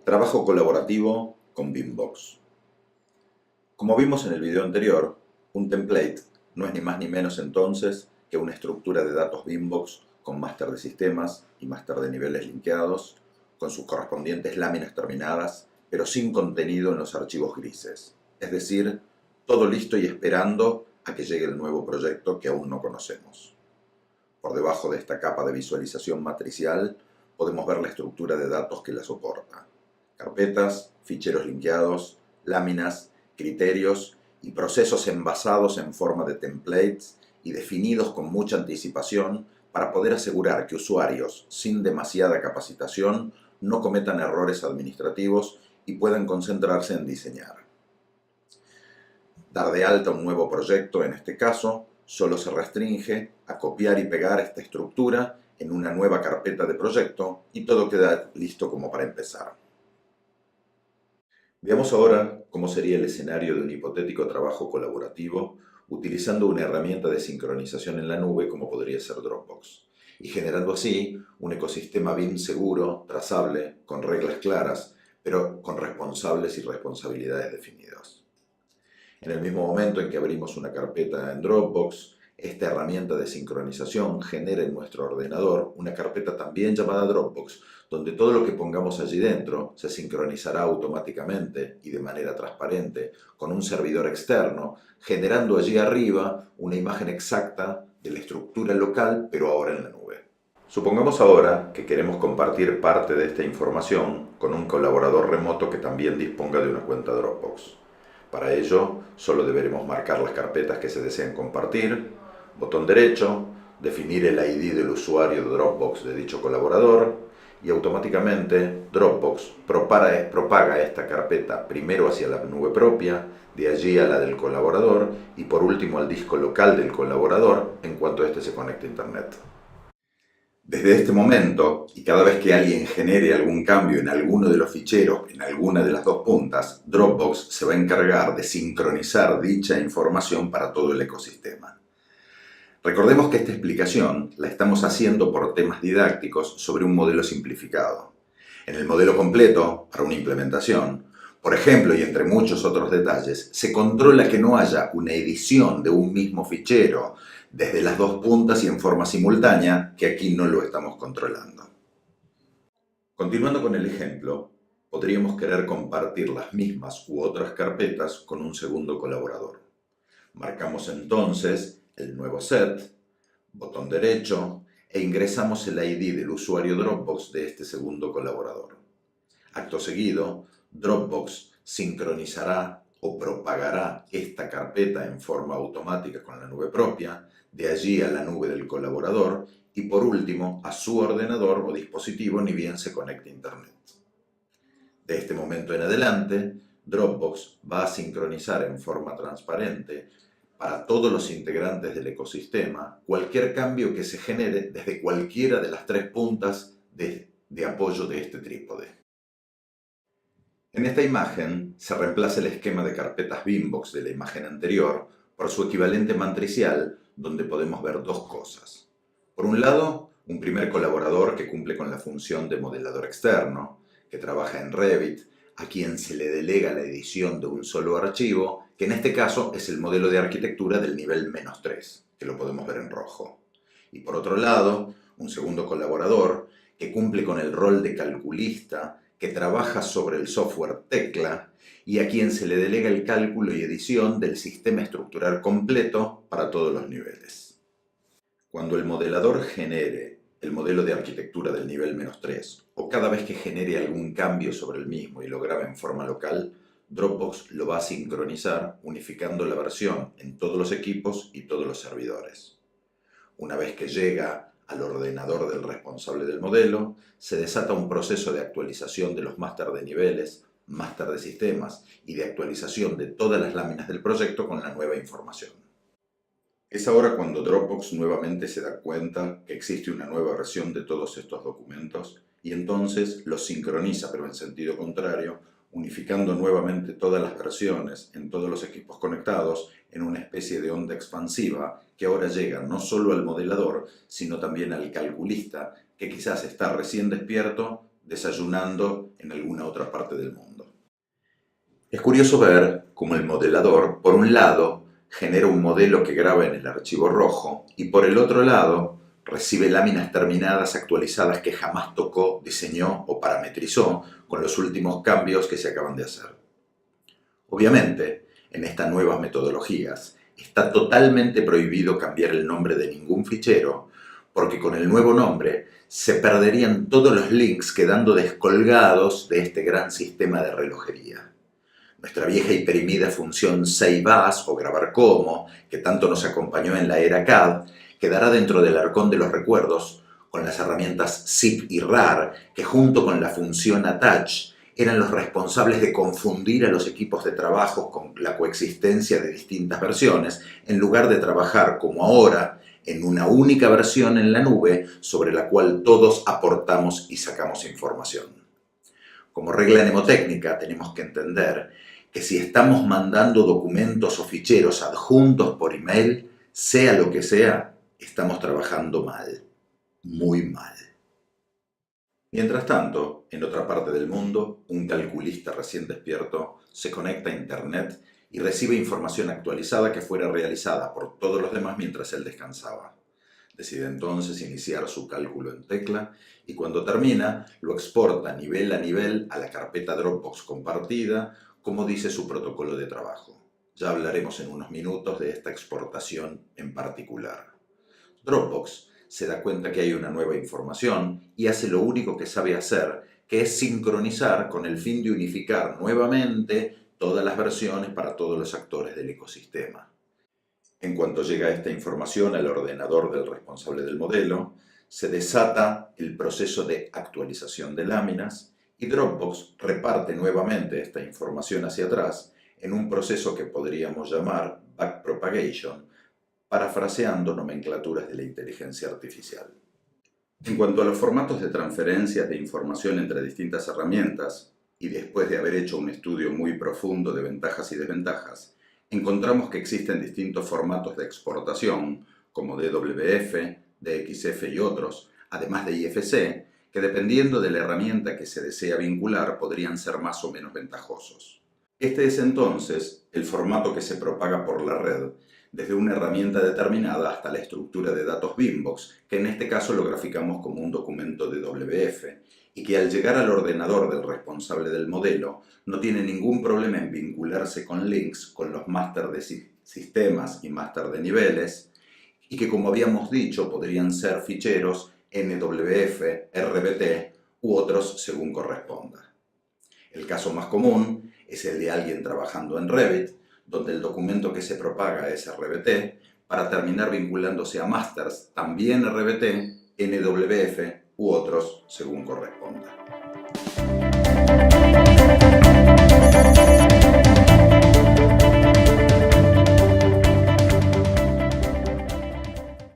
Trabajo colaborativo con Beambox. Como vimos en el video anterior, un template no es ni más ni menos entonces que una estructura de datos Beambox con máster de sistemas y máster de niveles linkeados, con sus correspondientes láminas terminadas, pero sin contenido en los archivos grises. Es decir, todo listo y esperando a que llegue el nuevo proyecto que aún no conocemos. Por debajo de esta capa de visualización matricial podemos ver la estructura de datos que la soporta. Carpetas, ficheros linkeados, láminas, criterios y procesos envasados en forma de templates y definidos con mucha anticipación para poder asegurar que usuarios sin demasiada capacitación no cometan errores administrativos y puedan concentrarse en diseñar. Dar de alta un nuevo proyecto, en este caso, solo se restringe a copiar y pegar esta estructura en una nueva carpeta de proyecto y todo queda listo como para empezar. Veamos ahora cómo sería el escenario de un hipotético trabajo colaborativo utilizando una herramienta de sincronización en la nube como podría ser Dropbox, y generando así un ecosistema BIM seguro, trazable, con reglas claras, pero con responsables y responsabilidades definidas. En el mismo momento en que abrimos una carpeta en Dropbox, esta herramienta de sincronización genera en nuestro ordenador una carpeta también llamada Dropbox, donde todo lo que pongamos allí dentro se sincronizará automáticamente y de manera transparente con un servidor externo, generando allí arriba una imagen exacta de la estructura local, pero ahora en la nube. Supongamos ahora que queremos compartir parte de esta información con un colaborador remoto que también disponga de una cuenta Dropbox. Para ello, solo deberemos marcar las carpetas que se desean compartir, botón derecho, definir el ID del usuario de Dropbox de dicho colaborador y automáticamente Dropbox propaga esta carpeta primero hacia la nube propia, de allí a la del colaborador y por último al disco local del colaborador en cuanto éste se conecte a Internet. Desde este momento, y cada vez que alguien genere algún cambio en alguno de los ficheros, en alguna de las dos puntas, Dropbox se va a encargar de sincronizar dicha información para todo el ecosistema. Recordemos que esta explicación la estamos haciendo por temas didácticos sobre un modelo simplificado. En el modelo completo, para una implementación, por ejemplo, y entre muchos otros detalles, se controla que no haya una edición de un mismo fichero desde las dos puntas y en forma simultánea, que aquí no lo estamos controlando. Continuando con el ejemplo, podríamos querer compartir las mismas u otras carpetas con un segundo colaborador. Marcamos entonces el nuevo set, botón derecho, e ingresamos el ID del usuario Dropbox de este segundo colaborador. Acto seguido, Dropbox sincronizará o propagará esta carpeta en forma automática con la nube propia, de allí a la nube del colaborador y por último a su ordenador o dispositivo ni bien se conecte a Internet. De este momento en adelante, Dropbox va a sincronizar en forma transparente para todos los integrantes del ecosistema cualquier cambio que se genere desde cualquiera de las tres puntas de apoyo de este trípode. En esta imagen se reemplaza el esquema de carpetas Beambox de la imagen anterior por su equivalente matricial, donde podemos ver dos cosas. Por un lado, un primer colaborador que cumple con la función de modelador externo, que trabaja en Revit, a quien se le delega la edición de un solo archivo, que en este caso es el modelo de arquitectura del nivel -3, que lo podemos ver en rojo. Y por otro lado, un segundo colaborador que cumple con el rol de calculista, que trabaja sobre el software Tecla y a quien se le delega el cálculo y edición del sistema estructural completo para todos los niveles. Cuando el modelador genere el modelo de arquitectura del nivel -3 o cada vez que genere algún cambio sobre el mismo y lo grabe en forma local, Dropbox lo va a sincronizar unificando la versión en todos los equipos y todos los servidores. Una vez que llega al ordenador del responsable del modelo, se desata un proceso de actualización de los máster de niveles, máster de sistemas y de actualización de todas las láminas del proyecto con la nueva información. Es ahora cuando Dropbox nuevamente se da cuenta que existe una nueva versión de todos estos documentos y entonces los sincroniza, pero en sentido contrario, unificando nuevamente todas las versiones en todos los equipos conectados en una especie de onda expansiva que ahora llega no solo al modelador, sino también al calculista, que quizás está recién despierto desayunando en alguna otra parte del mundo. Es curioso ver cómo el modelador, por un lado, genera un modelo que graba en el archivo rojo y por el otro lado, recibe láminas terminadas actualizadas que jamás tocó, diseñó o parametrizó con los últimos cambios que se acaban de hacer. Obviamente, en estas nuevas metodologías, está totalmente prohibido cambiar el nombre de ningún fichero, porque con el nuevo nombre se perderían todos los links quedando descolgados de este gran sistema de relojería. Nuestra vieja y perimida función Save As o grabar como, que tanto nos acompañó en la era CAD, quedará dentro del arcón de los recuerdos con las herramientas zip y rar, que junto con la función Attach eran los responsables de confundir a los equipos de trabajo con la coexistencia de distintas versiones, en lugar de trabajar como ahora en una única versión en la nube sobre la cual todos aportamos y sacamos información. Como regla mnemotécnica tenemos que entender que si estamos mandando documentos o ficheros adjuntos por email, sea lo que sea, estamos trabajando mal, muy mal. Mientras tanto, en otra parte del mundo, un calculista recién despierto se conecta a Internet y recibe información actualizada que fuera realizada por todos los demás mientras él descansaba. Decide entonces iniciar su cálculo en tecla y cuando termina lo exporta nivel a nivel a la carpeta Dropbox compartida, como dice su protocolo de trabajo. Ya hablaremos en unos minutos de esta exportación en particular. Dropbox se da cuenta que hay una nueva información y hace lo único que sabe hacer, que es sincronizar con el fin de unificar nuevamente todas las versiones para todos los actores del ecosistema. En cuanto llega esta información al ordenador del responsable del modelo, se desata el proceso de actualización de láminas y Dropbox reparte nuevamente esta información hacia atrás en un proceso que podríamos llamar backpropagation, parafraseando nomenclaturas de la inteligencia artificial. En cuanto a los formatos de transferencias de información entre distintas herramientas, y después de haber hecho un estudio muy profundo de ventajas y desventajas, encontramos que existen distintos formatos de exportación, como DWF, DXF y otros, además de IFC, que dependiendo de la herramienta que se desea vincular podrían ser más o menos ventajosos. Este es entonces el formato que se propaga por la red, desde una herramienta determinada hasta la estructura de datos Beambox, que en este caso lo graficamos como un documento de WF, y que al llegar al ordenador del responsable del modelo no tiene ningún problema en vincularse con links con los máster de sistemas y máster de niveles, y que como habíamos dicho podrían ser ficheros NWF, RBT u otros según corresponda. El caso más común es el de alguien trabajando en Revit, donde el documento que se propaga es RBT, para terminar vinculándose a masters, también RBT, NWF u otros según corresponda.